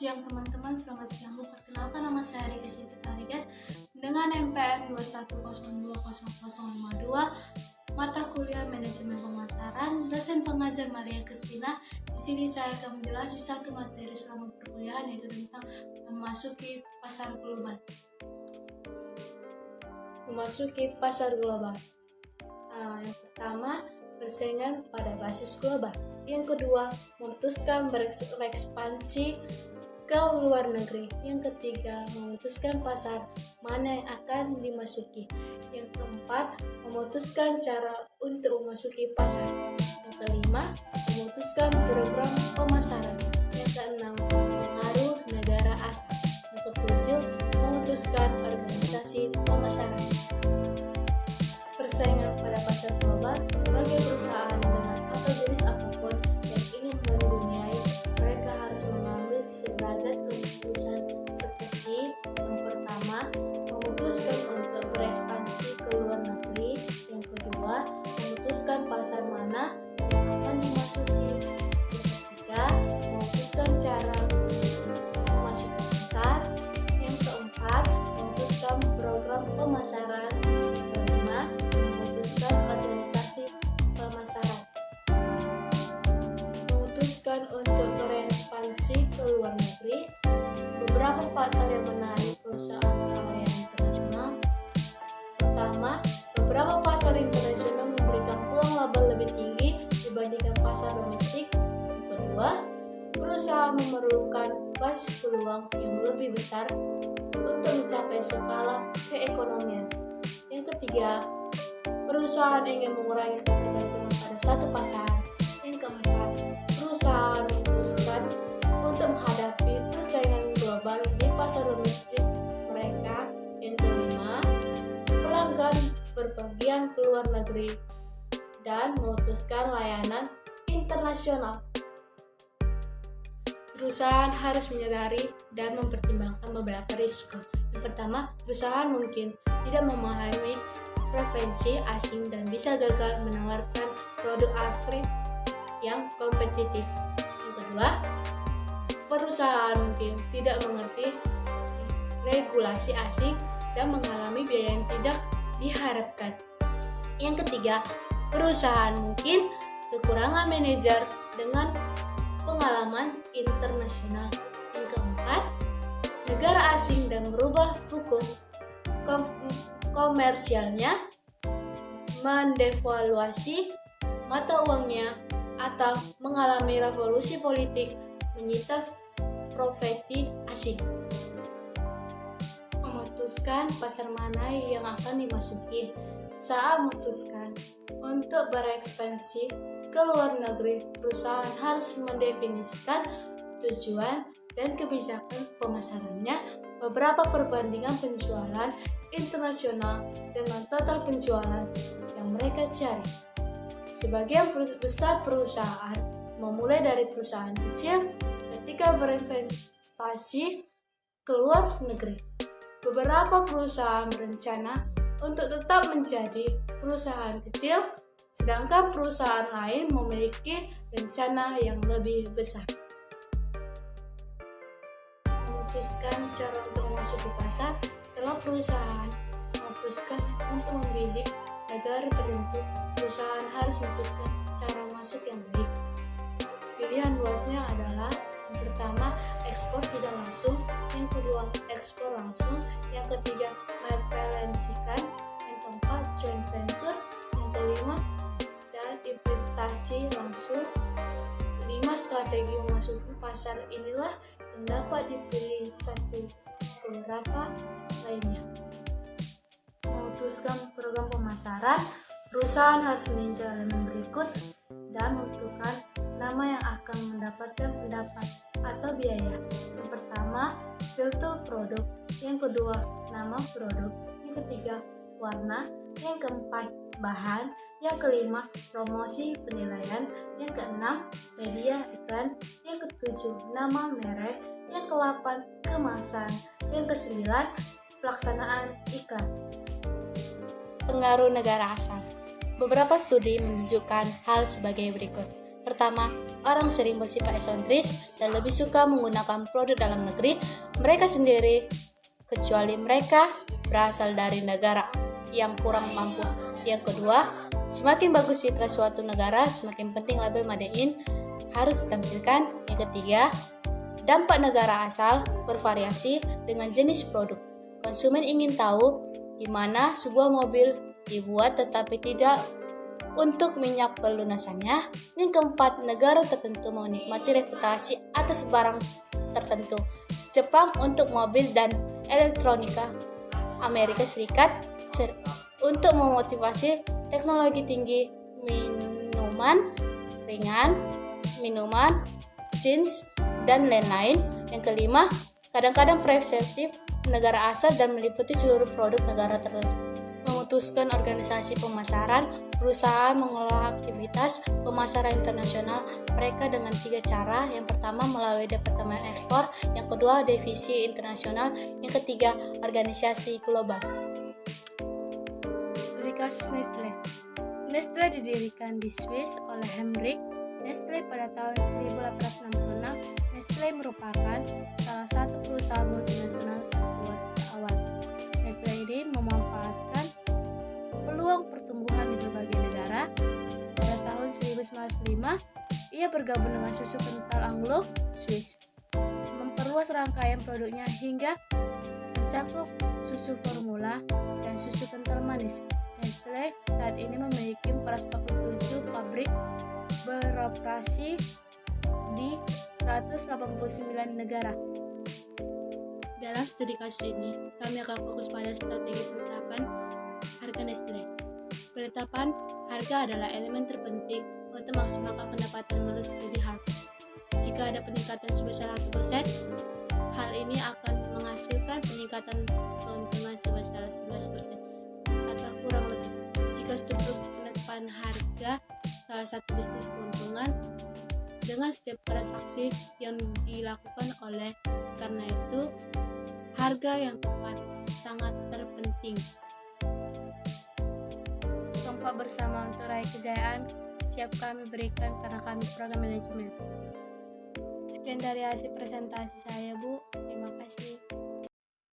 siang teman-teman, selamat siang. Perkenalkan, nama saya Rika Siti Tarigan dengan NPM 210200052, mata kuliah Manajemen Pemasaran, dosen pengajar Maria Kristina. Di sini saya akan menjelaskan satu materi selama perkuliahan, yaitu tentang memasuki pasar global. Memasuki pasar global. Yang pertama, persaingan pada basis global. Yang kedua, memutuskan berekspansi ke luar negeri. Yang ketiga, memutuskan pasar mana yang akan dimasuki. Yang keempat, memutuskan cara untuk memasuki pasar. Yang kelima, memutuskan program pemasaran. Yang keenam, pengaruh negara asal. Yang ketujuh, memutuskan organisasi pemasaran. Persaingan pada pasar global. Bagi perusahaan dengan atau jenis apapun yang ingin mendunia, mereka harus mengambil sederajat keputusan seperti: yang pertama, memutuskan untuk berekspansi ke luar negeri. Yang kedua, memutuskan pasar mana yang akan dimasuki. Yang ketiga, memutuskan cara memasuki pasar. Yang keempat, memutuskan program pemasaran. Yang kelima, memutuskan organisasi pemasaran. Memutuskan untuk berekspansi ke luar negeri. Beberapa faktor yang menarik perusahaan ke area internasional. Pertama, beberapa pasar internasional memberikan peluang laba lebih tinggi dibandingkan pasar domestik. Yang kedua, perusahaan memerlukan basis peluang yang lebih besar untuk mencapai skala keekonomian. Yang ketiga, perusahaan ingin mengurangi ketergantungan pada satu pasar. Yang keempat, perusahaan memutuskan untuk menghadapi persaingan global di pasar domestik mereka. Yang kelima, pelanggan berpergian ke luar negeri dan memutuskan layanan internasional. Perusahaan harus menyadari dan mempertimbangkan beberapa risiko. Yang pertama, perusahaan mungkin tidak memahami preferensi asing dan bisa gagal menawarkan produk akhir yang kompetitif. Yang kedua, perusahaan mungkin tidak mengerti regulasi asing dan mengalami biaya yang tidak diharapkan. Yang ketiga, perusahaan mungkin kekurangan manajer dengan pengalaman internasional. Yang keempat, negara asing dan merubah hukum komersialnya, mendevaluasi mata uangnya, atau mengalami revolusi politik menyita profiti asing. Memutuskan pasar mana yang akan dimasuki. Saat memutuskan untuk berekspansi ke luar negeri, perusahaan harus mendefinisikan tujuan dan kebijakan pemasarannya. Beberapa perbandingan penjualan internasional dengan total penjualan yang mereka cari. Sebagian besar perusahaan memulai dari perusahaan kecil ketika berinvestasi ke luar negeri. Beberapa perusahaan berencana untuk tetap menjadi perusahaan kecil, sedangkan perusahaan lain memiliki rencana yang lebih besar. Memutuskan cara untuk memasuki pasar. Setelah perusahaan memutuskan untuk membidik negara tertentu, perusahaan harus memutuskan cara masuk yang baik. Pilihan luasnya adalah: yang pertama, ekspor tidak langsung. Yang kedua, ekspor langsung. Yang ketiga, mereferensikan. Yang keempat, joint venture. Yang kelima, dan investasi langsung. 5 strategi memasuki pasar inilah yang dapat dipilih satu beberapa lainnya. Memutuskan program pemasaran. Perusahaan harus meninjau elemen berikut dan menentukan nama yang akan mendapatkan pendapat atau biaya. Yang pertama, filter produk. Yang kedua, nama produk. Yang ketiga, warna. Yang keempat, bahan. Yang kelima, promosi penilaian. Yang keenam, media iklan. Yang ketujuh, nama merek. Yang ke-8, kemasan. Yang ke-9, pelaksanaan iklan. Pengaruh negara asal. Beberapa studi menunjukkan hal sebagai berikut. Pertama, orang sering bersifat eksentris dan lebih suka menggunakan produk dalam negeri mereka sendiri, kecuali mereka berasal dari negara yang kurang mampu. Yang kedua, semakin bagus citra suatu negara, semakin penting label Made in harus ditampilkan. Yang ketiga, dampak negara asal bervariasi dengan jenis produk. Konsumen ingin tahu di mana sebuah mobil dibuat tetapi tidak untuk minyak pelunasannya. Yang keempat, negara tertentu menikmati reputasi atas barang tertentu. Jepang untuk mobil dan elektronika, Amerika Serikat untuk memotivasi teknologi tinggi, minuman ringan, minuman, jeans, dan lain-lain. Yang kelima, kadang-kadang preventif negara asal dan meliputi seluruh produk negara tertentu. Memutuskan organisasi pemasaran, perusahaan mengelola aktivitas pemasaran internasional mereka dengan 3 cara. Yang pertama, melalui Departemen Ekspor. Yang kedua, divisi internasional. Yang ketiga, organisasi global. Studi kasus Nestle. Nestle didirikan di Swiss oleh Heinrich Nestle pada tahun 1866. Nestle merupakan salah satu perusahaan multinasional tertua sejak awal. Nestle ini memanfaatkan peluang pertumbuhan di berbagai negara. Pada tahun 1905, ia bergabung dengan susu kental Anglo Swiss, memperluas rangkaian produknya hingga mencakup susu formula dan susu kental manis. Nestle saat ini memiliki 447 pabrik beroperasi di 189 negara. Dalam studi kasus ini, kami akan fokus pada strategi penetapan harga Nestle. Penetapan harga adalah elemen terpenting untuk memaksimalkan pendapatan menurut studi Harvard. Jika ada peningkatan sebesar 1%, hal ini akan menghasilkan peningkatan keuntungan sebesar 11% atau kurang lebih. Jika struktur penetapan harga salah satu bisnis keuntungan dengan setiap transaksi yang dilakukan oleh karena itu harga yang tepat sangat terpenting. Kompak bersama untuk raih kejayaan siap kami berikan karena kami program manajemen. Sekian dari hasil presentasi saya, Bu. Terima kasih.